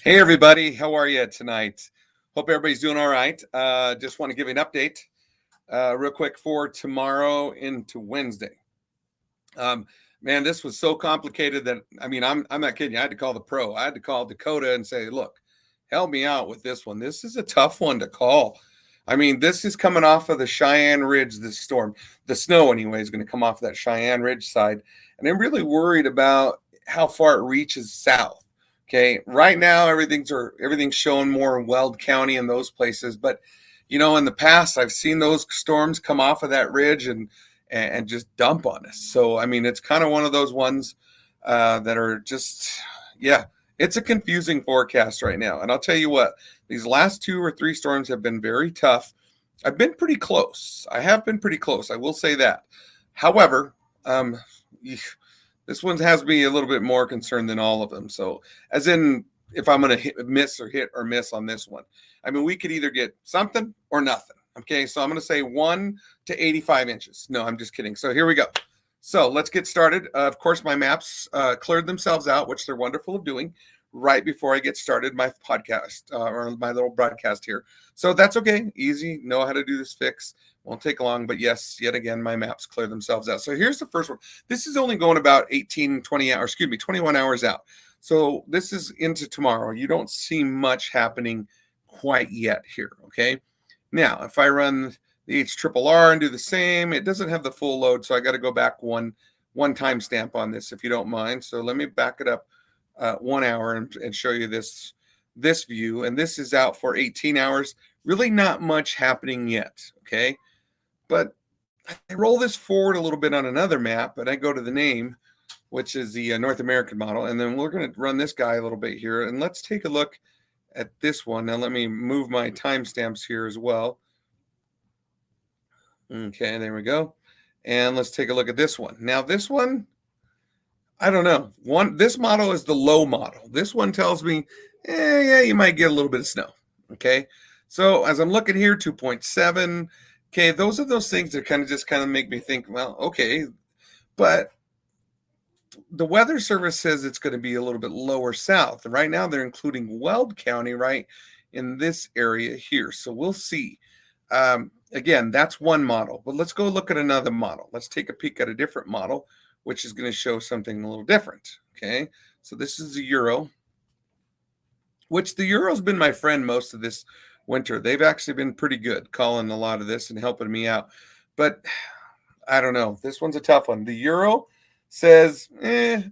Hey everybody, how are you tonight? Hope everybody's doing all right. Just want to give you an update real quick for tomorrow into Wednesday. Um, Man, this was so complicated that I'm not kidding you. I had to call the pro. I had to call Dakota and say, look, help me out with this one. This is a tough one to call. I mean, this is coming off of the Cheyenne Ridge, this storm. The snow, anyway, is going to come off that Cheyenne Ridge side. And I'm really worried about how far it reaches south. Okay. Right now, everything's showing more in Weld County and those places. But in the past, I've seen those storms come off of that ridge and just dump on us. So, I mean, it's kind of one of those ones that are just, yeah, it's a confusing forecast right now. And I'll tell you what, these last 2 or 3 storms have been very tough. I've been pretty close. I have been pretty close. I will say that. However, this one has me a little bit more concerned than all of them. So, as in, if I'm going to hit or miss on this one, I mean, we could either get something or nothing. Okay, so I'm going to say 1 to 85 inches. No, I'm just kidding. So here we go. So let's get started. Of course, my maps cleared themselves out, which they're wonderful of doing right before I get started my podcast or my little broadcast here. So that's okay. Easy. Know how to do this fix. Won't take long. But yes, yet again, my maps clear themselves out. So here's the first one. This is only going about 21 hours out. So this is into tomorrow. You don't see much happening quite yet here. Okay. Now, if I run the HRRR and do the same, it doesn't have the full load, so I got to go back one timestamp on this, if you don't mind. So let me back it up 1 hour and show you this view. And this is out for 18 hours. Really not much happening yet, okay? But I roll this forward a little bit on another map, and I go to the name, which is the North American model. And then we're going to run this guy a little bit here. And let's take a look at this one. Now let me move my timestamps here as well. Okay, there we go. And let's take a look at this one. Now this one, I don't know. This model is the low model. This one tells me, yeah, you might get a little bit of snow. Okay. So as I'm looking here, 2.7. Okay, those are those things that kind of make me think, well, okay. But the Weather Service says it's going to be a little bit lower south. And right now they're including Weld County right in this area here. So we'll see. Again, that's one model. But let's go look at another model. Let's take a peek at a different model, which is going to show something a little different. Okay, so this is the Euro, which the Euro's been my friend most of this winter. They've actually been pretty good calling a lot of this and helping me out. But I don't know. This one's a tough one. The Euro says,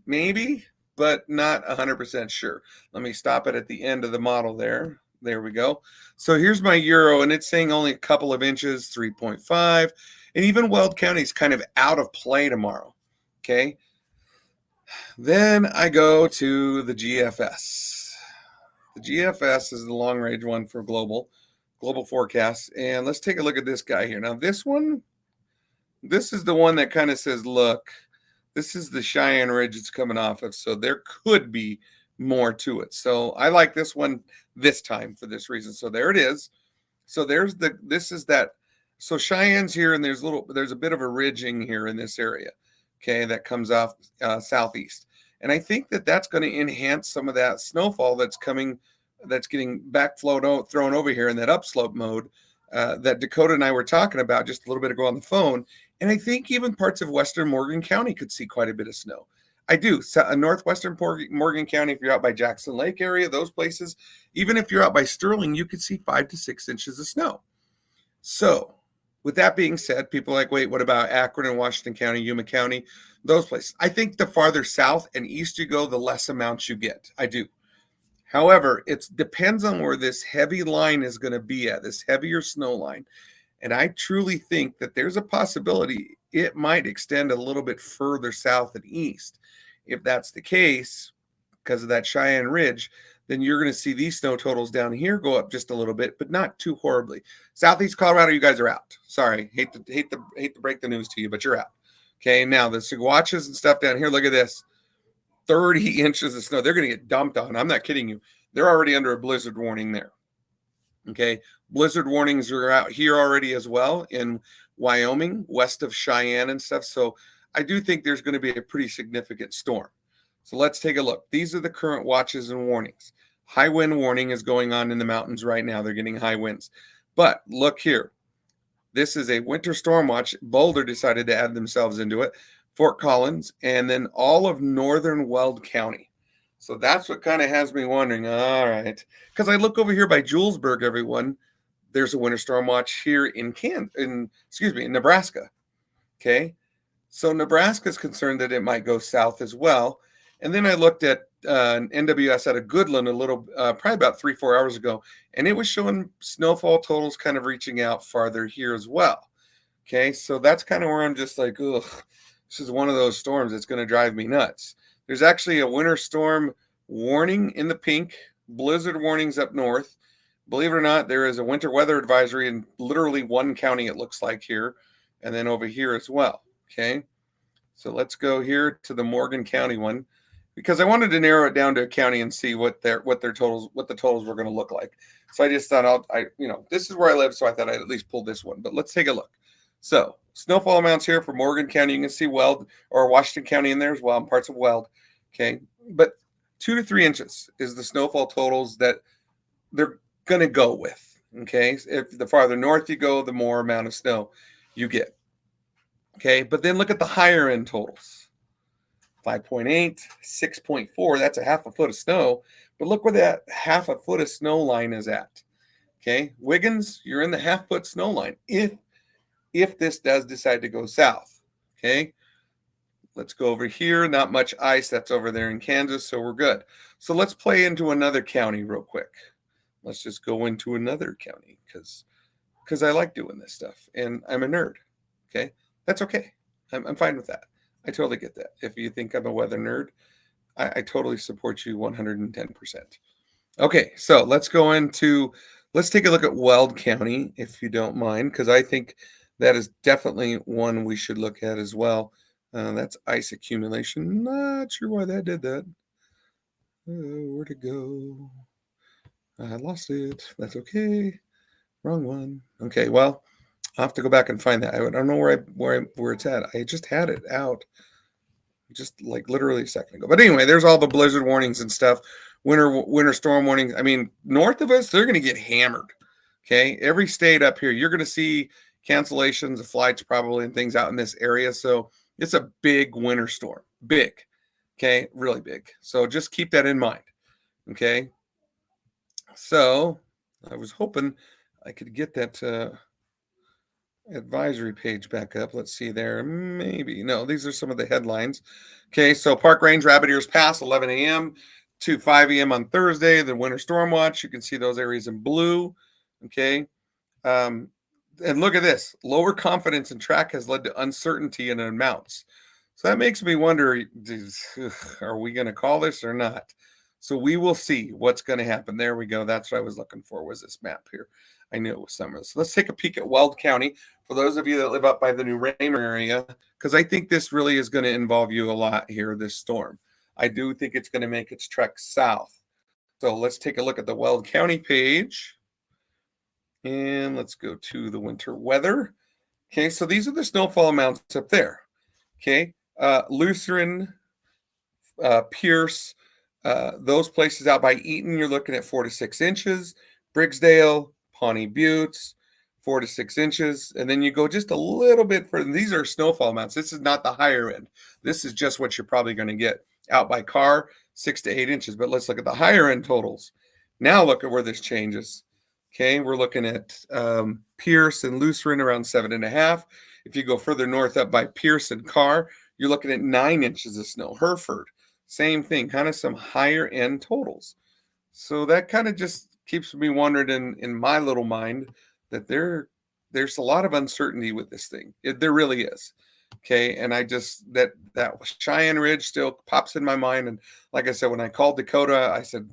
maybe, but not 100% sure. Let me stop it at the end of the model there. There we go. So here's my Euro, and it's saying only a couple of inches, 3.5. And even Weld County is kind of out of play tomorrow. Okay. Then I go to the GFS. The GFS is the long range one for global forecast. And let's take a look at this guy here. Now, this is the one that kind of says, look, this is the Cheyenne Ridge it's coming off of. So there could be more to it. So I like this one this time for this reason. So there it is. So this is that. So Cheyenne's here, and there's a bit of a ridging here in this area. Okay, that comes off southeast. And I think that's going to enhance some of that snowfall that's getting thrown over here in that upslope mode that Dakota and I were talking about just a little bit ago on the phone. And I think even parts of western Morgan County could see quite a bit of snow. I do. So, northwestern Morgan County, if you're out by Jackson Lake area, those places, even if you're out by Sterling, you could see 5 to 6 inches of snow. So with that being said, people are like, wait, what about Akron and Washington County, Yuma County, those places? I think the farther south and east you go, the less amounts you get. I do. However, it depends on where this heavy line is going to be at, this heavier snow line. And I truly think that there's a possibility it might extend a little bit further south and east. If that's the case, because of that Cheyenne Ridge, then you're going to see these snow totals down here go up just a little bit, but not too horribly. Southeast Colorado, you guys are out. Sorry, hate to break the news to you, but you're out. Okay, now the Saguaches and stuff down here, look at this. 30 inches of snow. They're going to get dumped on. I'm not kidding you. They're already under a blizzard warning there. Okay, blizzard warnings are out here already as well in Wyoming, west of Cheyenne and stuff. So I do think there's going to be a pretty significant storm. So let's take a look. These are the current watches and warnings. High wind warning is going on in the mountains right now. They're getting high winds. But look here. This is a winter storm watch. Boulder decided to add themselves into it, Fort Collins, and then all of northern Weld County. So that's what kind of has me wondering. All right. Because I look over here by Julesburg, everyone. There's a winter storm watch here in Nebraska. Okay. So Nebraska is concerned that it might go south as well. And then I looked at NWS out of Goodland probably about 3-4 hours ago, and it was showing snowfall totals kind of reaching out farther here as well. Okay, so that's kind of where I'm just like, ugh, this is one of those storms that's going to drive me nuts. There's actually a winter storm warning in the pink, blizzard warnings up north. Believe it or not, there is a winter weather advisory in literally one county, it looks like here, and then over here as well. Okay, so let's go here to the Morgan County one, because I wanted to narrow it down to a county and see what the totals were going to look like. So I just thought this is where I live, so I thought I'd at least pull this one. But let's take a look. So snowfall amounts here for Morgan County. You can see Weld or Washington County in there as well, and parts of Weld. Okay, but 2 to 3 inches is the snowfall totals that they're going to go with. Okay, if the farther north you go, the more amount of snow you get. Okay, but then look at the higher end totals. 5.8, 6.4, that's a half a foot of snow. But look where that half a foot of snow line is at. Okay, Wiggins, you're in the half foot snow line if this does decide to go south. Okay, let's go over here. Not much ice. That's over there in Kansas, so we're good. So let's play into another county real quick. Let's just go into another county because I like doing this stuff and I'm a nerd. Okay, that's okay. I'm fine with that. I totally get that. If you think I'm a weather nerd, I totally support you 110%. Okay, so let's take a look at Weld County, if you don't mind, because I think that is definitely one we should look at as well. That's ice accumulation. Not sure why that did that. Where'd it go? I lost it. That's okay. Wrong one. Okay, well, I'll have to go back and find that. I don't know where it's at. I just had it out just like literally a second ago. But anyway, there's all the blizzard warnings and stuff. Winter storm warnings. I mean, north of us, they're going to get hammered. Okay, every state up here, you're going to see cancellations of flights probably and things out in this area. So it's a big winter storm. Big. Okay, really big. So just keep that in mind. Okay. So I was hoping I could get that advisory page back up. Let's see there. Maybe. No, these are some of the headlines. Okay, so Park Range Rabbit Ears Pass, 11 a.m. to 5 a.m. on Thursday. The winter storm watch. You can see those areas in blue. Okay. And look at this. Lower confidence in track has led to uncertainty in amounts. So that makes me wonder, are we going to call this or not? So we will see what's going to happen. There we go. That's what I was looking for, was this map here. I knew it was somewhere. So let's take a peek at Weld County for those of you that live up by the New Raymer area, because I think this really is going to involve you a lot here, this storm. I do think it's going to make its trek south. So let's take a look at the Weld County page. And let's go to the winter weather. Okay, so these are the snowfall amounts up there. Okay, Lutheran, Pierce, those places out by Eaton, you're looking at 4 to 6 inches. Briggsdale, Pawnee Buttes, 4 to 6 inches. And then you go just a little bit further. These are snowfall amounts. This is not the higher end. This is just what you're probably going to get out by car, 6 to 8 inches. But let's look at the higher end totals. Now look at where this changes. Okay, we're looking at Pierce and Lutheran around 7.5. If you go further north up by Pierce and Carr, you're looking at 9 inches of snow. Hereford, same thing, kind of some higher end totals. So that kind of just keeps me wondering in my little mind that there's a lot of uncertainty with this thing. There really is. Okay, and I just that Cheyenne Ridge still pops in my mind. And like I said, when I called Dakota, I said,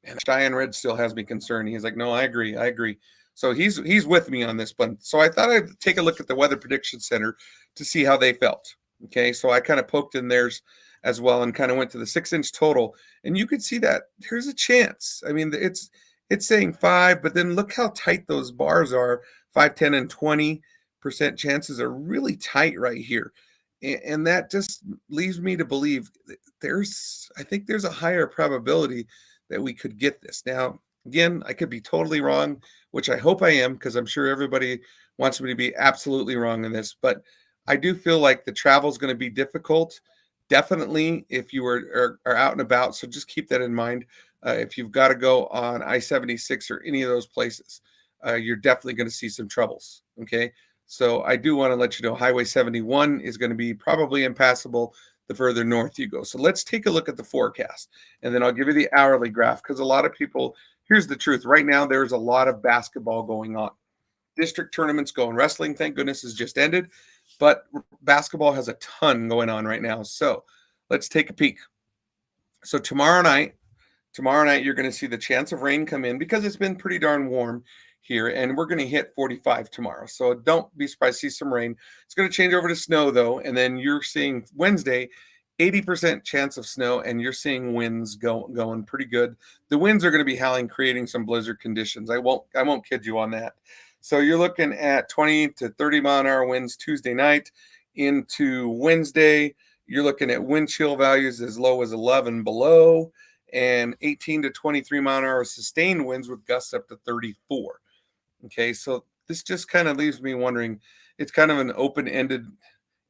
"Man, Cheyenne Ridge still has me concerned." He's like, "No, I agree." So he's with me on this one. So I thought I'd take a look at the Weather Prediction Center to see how they felt. Okay, so I kind of poked in theirs as well and kind of went to the 6-inch total, and you could see that there's a chance. I mean, it's saying 5, but then look how tight those bars are. 5, 10, and 20% chances are really tight right here, and that just leaves me to believe I think there's a higher probability that we could get this. Now, again, I could be totally wrong, which I hope I am, because I'm sure everybody wants me to be absolutely wrong in this. But I do feel like the travel is going to be difficult, definitely if you are out and about. So just keep that in mind. If you've got to go on I-76 or any of those places, you're definitely going to see some troubles. Okay. So I do want to let you know Highway 71 is going to be probably impassable the further north you go. So let's take a look at the forecast, and then I'll give you the hourly graph, because a lot of people, here's the truth. Right now, there's a lot of basketball going on. District tournaments going. Wrestling, thank goodness, has just ended, but basketball has a ton going on right now. So let's take a peek. So tomorrow night, you're going to see the chance of rain come in, because it's been pretty darn warm here, and we're going to hit 45 tomorrow. So don't be surprised to see some rain. It's going to change over to snow, though, and then you're seeing Wednesday 80% chance of snow, and you're seeing winds going pretty good. The winds are going to be howling, creating some blizzard conditions. I won't kid you on that. So you're looking at 20 to 30 mile an hour winds Tuesday night into Wednesday. You're looking at wind chill values as low as 11 below, and 18 to 23 mile an hour sustained winds with gusts up to 34. Okay, so this just kind of leaves me wondering. It's kind of an open-ended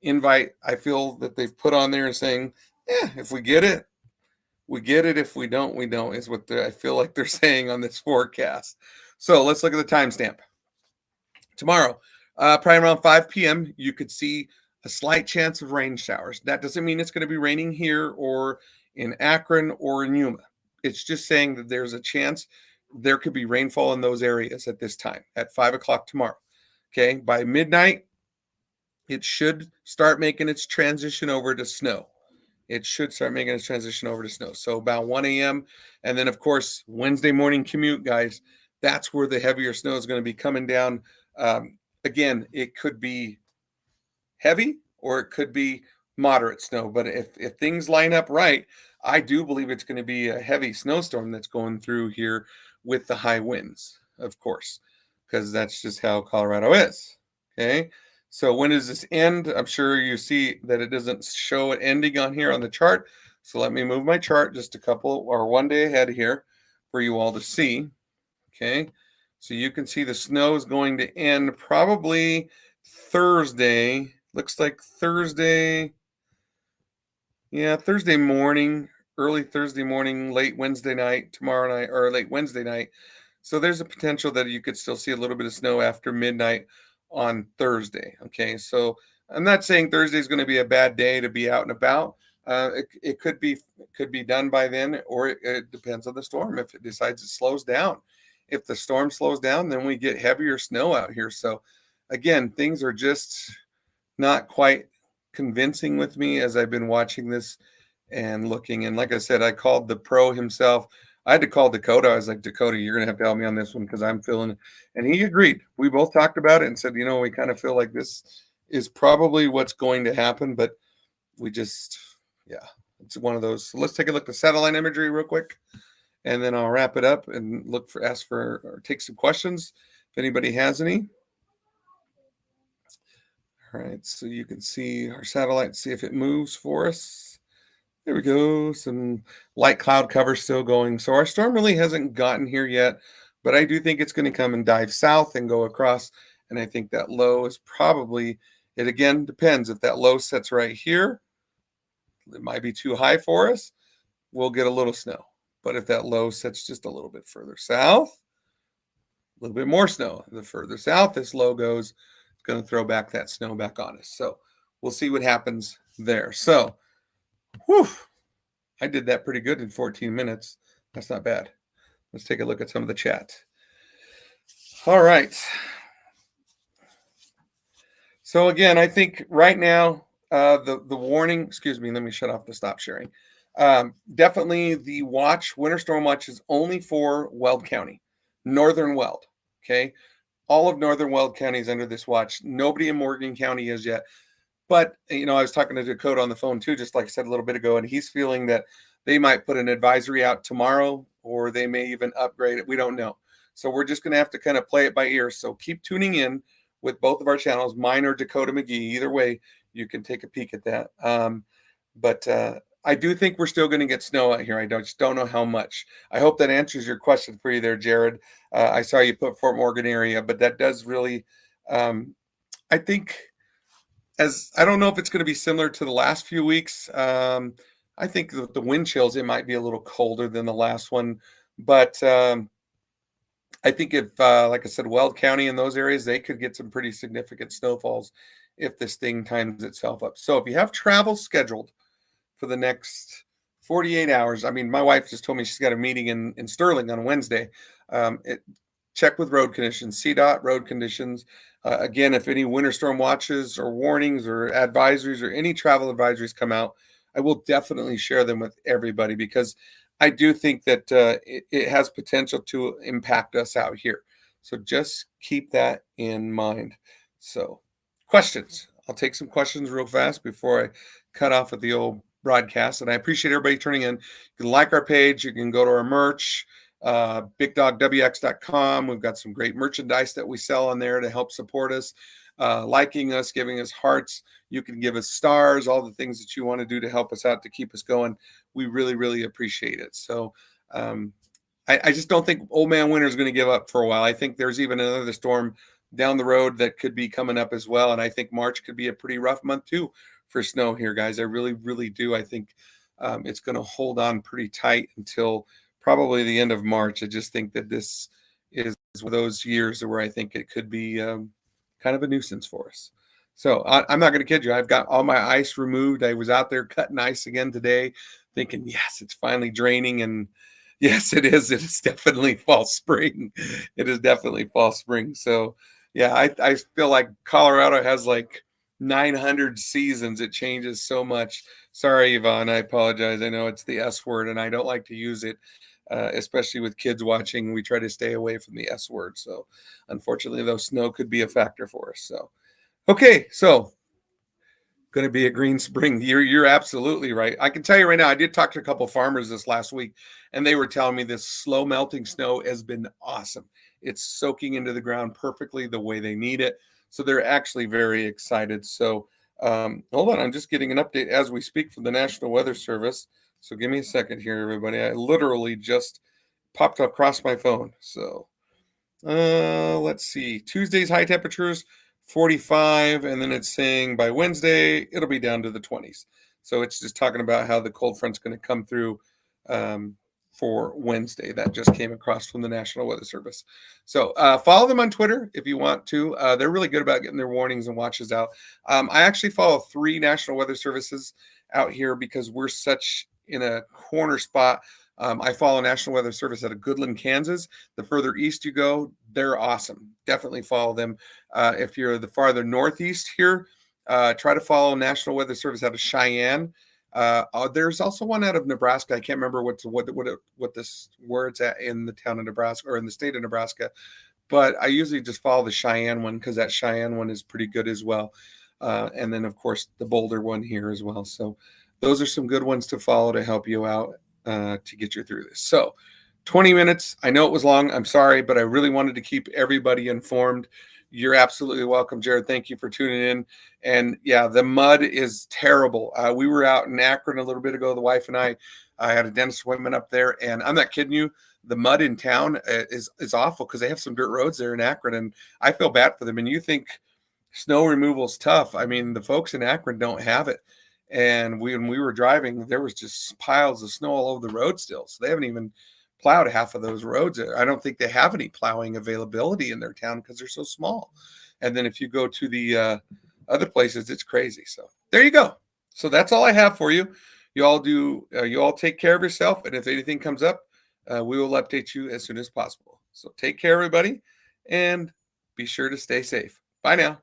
invite, I feel, that they've put on there, and saying, if we get it, we get it. If we don't, we don't, is what I feel like they're saying on this forecast. So let's look at the timestamp. Tomorrow, probably around 5 p.m., you could see a slight chance of rain showers. That doesn't mean it's going to be raining here or in Akron or in Yuma. It's just saying that there's a chance there could be rainfall in those areas at this time at 5 o'clock tomorrow. Okay, by midnight, it should start making its transition over to snow. So about 1 a.m. And then, of course, Wednesday morning commute, guys, that's where the heavier snow is going to be coming down. Again, it could be heavy or it could be moderate snow. But if things line up right, I do believe it's going to be a heavy snowstorm that's going through here with the high winds, of course, because that's just how Colorado is. Okay. So when does this end? I'm sure you see that it doesn't show it ending on here on the chart. So let me move my chart just a couple or 1 day ahead here for you all to see. Okay. So you can see the snow is going to end probably Thursday. Looks like Thursday. Yeah, Thursday morning, early Thursday morning, late Wednesday night, tomorrow night, or late Wednesday night. So there's a potential that you could still see a little bit of snow after midnight on Thursday. Okay, so I'm not saying Thursday is going to be a bad day to be out and about. It could be done by then, or it depends on the storm. If it decides it slows down, if the storm slows down, then we get heavier snow out here. So again, things are just not quite convincing with me as I've been watching this and looking. And like I said, I called the pro himself. I had to call Dakota. I was like, Dakota, you're going to have to help me on this one, because I'm feeling it. And he agreed. We both talked about it and said, we kind of feel like this is probably what's going to happen, but we just, it's one of those. So let's take a look at satellite imagery real quick, and then I'll wrap it up and take some questions if anybody has any. All right, so you can see our satellite, see if it moves for us. There we go. Some light cloud cover still going. So our storm really hasn't gotten here yet, but I do think it's going to come and dive south and go across. And I think that low is probably, it again depends. If that low sets right here, it might be too high for us. We'll get a little snow. But if that low sets just a little bit further south, a little bit more snow. The further south this low goes, it's going to throw back that snow back on us. So we'll see what happens there. So, I did that pretty good in 14 minutes. That's not bad. Let's take a look at some of the chat. All right. So again, I think right now, the warning, excuse me, let me shut off the stop sharing. Definitely the winter storm watch is only for Weld County, Northern Weld. Okay. All of Northern Weld County is under this watch. Nobody in Morgan County is yet. But, I was talking to Dakota on the phone too, just like I said a little bit ago, and he's feeling that they might put an advisory out tomorrow, or they may even upgrade it. We don't know. So we're just going to have to kind of play it by ear. So keep tuning in with both of our channels, mine or Dakota McGee. Either way, you can take a peek at that. But I do think we're still going to get snow out here. I just don't know how much. I hope that answers your question for you there, Jared. I saw you put Fort Morgan area, but that does really, um, I think, as I don't know if it's going to be similar to the last few weeks. I think the wind chills, it might be a little colder than the last one, but I think if, like I said, Weld County and those areas, they could get some pretty significant snowfalls if this thing times itself up. So if you have travel scheduled for the next 48 hours, I mean, my wife just told me she's got a meeting in Sterling on Wednesday. Check with road conditions, CDOT road conditions. Again, if any winter storm watches or warnings or advisories or any travel advisories come out, I will definitely share them with everybody because I do think that it has potential to impact us out here. So just keep that in mind. So, questions. I'll take some questions real fast before I cut off with the old broadcast. And I appreciate everybody turning in. You can like our page. You can go to our merch, bigdogwx.com. We've got some great merchandise that we sell on there to help support us, liking us, giving us hearts. You can give us stars, all the things that you want to do to help us out to keep us going. We really, really appreciate it. So I just don't think Old Man Winter is going to give up for a while. I think there's even another storm down the road that could be coming up as well. And I think March could be a pretty rough month too for snow here, guys. I really, really do. I think it's going to hold on pretty tight until probably the end of March. I just think that this is one of those years where I think it could be kind of a nuisance for us. So I'm not going to kid you. I've got all my ice removed. I was out there cutting ice again today thinking, yes, it's finally draining. And yes, it is. It is definitely fall spring. It is definitely fall spring. So yeah, I feel like Colorado has like 900 seasons. It changes so much. Sorry, Yvonne. I apologize. I know it's the S word and I don't like to use it. Especially with kids watching, we try to stay away from the S word. So unfortunately, though, snow could be a factor for us. So, okay. So going to be a green spring. You're absolutely right. I can tell you right now, I did talk to a couple farmers this last week, and they were telling me this slow melting snow has been awesome. It's soaking into the ground perfectly the way they need it. So they're actually very excited. So hold on. I'm just getting an update as we speak from the National Weather Service. So give me a second here, everybody. I literally just popped across my phone. So let's see. Tuesday's high temperatures, 45. And then it's saying by Wednesday, it'll be down to the 20s. So it's just talking about how the cold front's going to come through for Wednesday. That just came across from the National Weather Service. So follow them on Twitter if you want to. They're really good about getting their warnings and watches out. I actually follow 3 National Weather Services out here because we're such in a corner spot. I follow National Weather Service out of Goodland, Kansas. The further east you go, they're awesome. Definitely follow them. If you're the farther northeast here, try to follow National Weather Service out of Cheyenne. There's also one out of Nebraska. I can't remember what where it's at in the town of Nebraska or in the state of Nebraska, but I usually just follow the Cheyenne one because that Cheyenne one is pretty good as well. And then of course the Boulder one here as well. So those are some good ones to follow to help you out to get you through this. So 20 minutes. I know it was long. I'm sorry, but I really wanted to keep everybody informed. You're absolutely welcome, Jared. Thank you for tuning in. And yeah, the mud is terrible. We were out in Akron a little bit ago, the wife and I had a dentist appointment up there, and I'm not kidding you. The mud in town is awful because they have some dirt roads there in Akron, and I feel bad for them. And you think snow removal is tough. I mean, the folks in Akron don't have it. And when we were driving, there was just piles of snow all over the road still. So they haven't even plowed half of those roads. I don't think they have any plowing availability in their town because they're so small. And then if you go to the other places, it's crazy. So there you go. So that's all I have for you. You all take care of yourself. And if anything comes up, we will update you as soon as possible. So take care, everybody, and be sure to stay safe. Bye now.